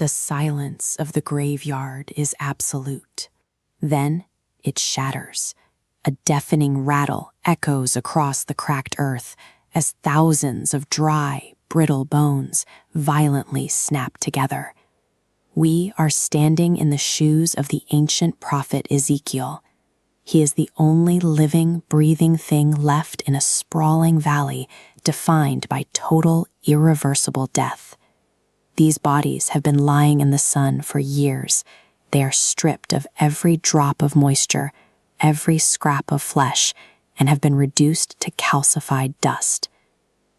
The silence of the graveyard is absolute. Then it shatters. A deafening rattle echoes across the cracked earth as thousands of dry, brittle bones violently snap together. We are standing in the shoes of the ancient prophet Ezekiel. He is the only living, breathing thing left in a sprawling valley defined by total, irreversible death. These bodies have been lying in the sun for years. They are stripped of every drop of moisture, every scrap of flesh, and have been reduced to calcified dust.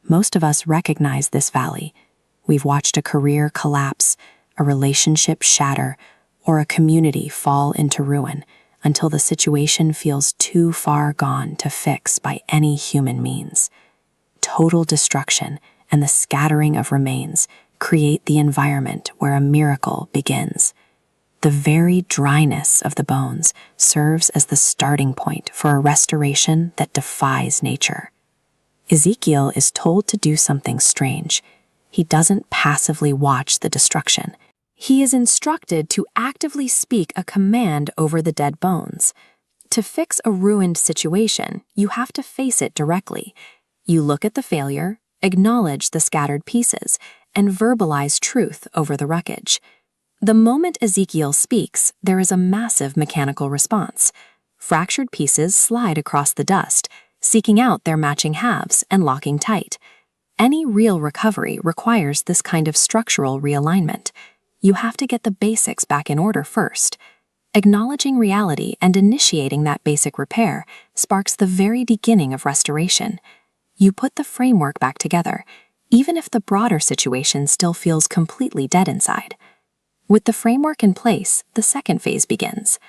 Most of us recognize this valley. We've watched a career collapse, a relationship shatter, or a community fall into ruin until the situation feels too far gone to fix by any human means. Total destruction and the scattering of remains create the environment where a miracle begins. The very dryness of the bones serves as the starting point for a restoration that defies nature. Ezekiel is told to do something strange. He doesn't passively watch the destruction. He is instructed to actively speak a command over the dead bones. To fix a ruined situation, you have to face it directly. You look at the failure, acknowledge the scattered pieces, and verbalize truth over the wreckage. The moment Ezekiel speaks, there is a massive mechanical response. Fractured pieces slide across the dust, seeking out their matching halves and locking tight. Any real recovery requires this kind of structural realignment. You have to get the basics back in order first. Acknowledging reality and initiating that basic repair sparks the very beginning of restoration. You put the framework back together, even if the broader situation still feels completely dead inside. With the framework in place, the second phase begins.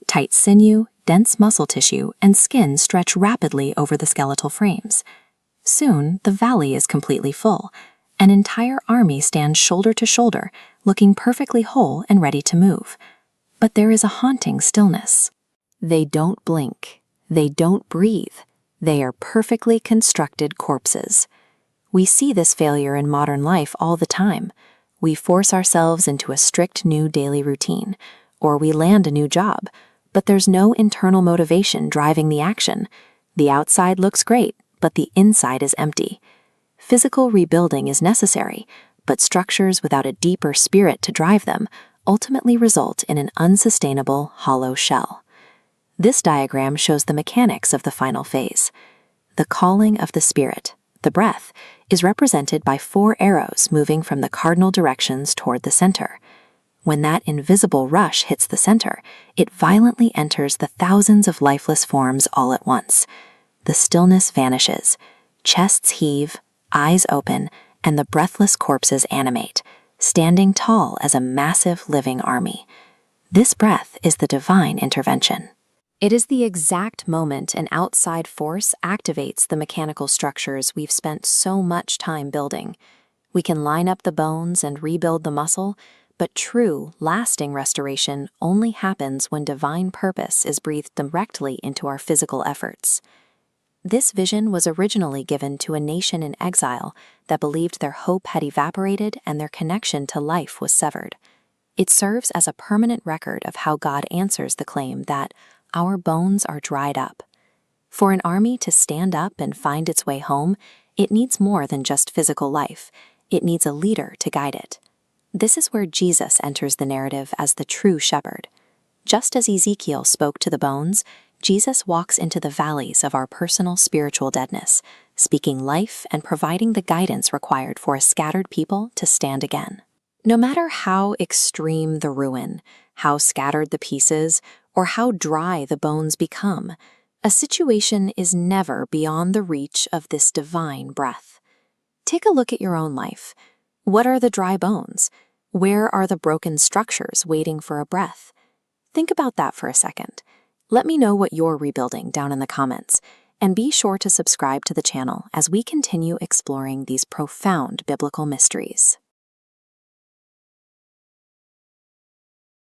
Tight sinew, dense muscle tissue, and skin stretch rapidly over the skeletal frames. Soon, the valley is completely full. An entire army stands shoulder to shoulder, looking perfectly whole and ready to move. But there is a haunting stillness. They don't blink. They don't breathe. They are perfectly constructed corpses. We see this failure in modern life all the time. We force ourselves into a strict new daily routine, or we land a new job, but there's no internal motivation driving the action. The outside looks great, but the inside is empty. Physical rebuilding is necessary, but structures without a deeper spirit to drive them ultimately result in an unsustainable, hollow shell. This diagram shows the mechanics of the final phase. The calling of the spirit, the breath, is represented by 4 arrows moving from the cardinal directions toward the center. When that invisible rush hits the center, it violently enters the thousands of lifeless forms all at once. The stillness vanishes. Chests heave, eyes open, and the breathless corpses animate, standing tall as a massive living army. This breath is the divine intervention. It is the exact moment an outside force activates the mechanical structures we've spent so much time building. We can line up the bones and rebuild the muscle, but true, lasting restoration only happens when divine purpose is breathed directly into our physical efforts. This vision was originally given to a nation in exile that believed their hope had evaporated and their connection to life was severed. It serves as a permanent record of how God answers the claim that our bones are dried up. For an army to stand up and find its way home, it needs more than just physical life. It needs a leader to guide it. This is where Jesus enters the narrative as the true shepherd. Just as Ezekiel spoke to the bones, Jesus walks into the valleys of our personal spiritual deadness, speaking life and providing the guidance required for a scattered people to stand again. No matter how extreme the ruin, how scattered the pieces, or how dry the bones become, a situation is never beyond the reach of this divine breath. Take a look at your own life. What are the dry bones? Where are the broken structures waiting for a breath? Think about that for a second. Let me know what you're rebuilding down in the comments, and be sure to subscribe to the channel as we continue exploring these profound biblical mysteries.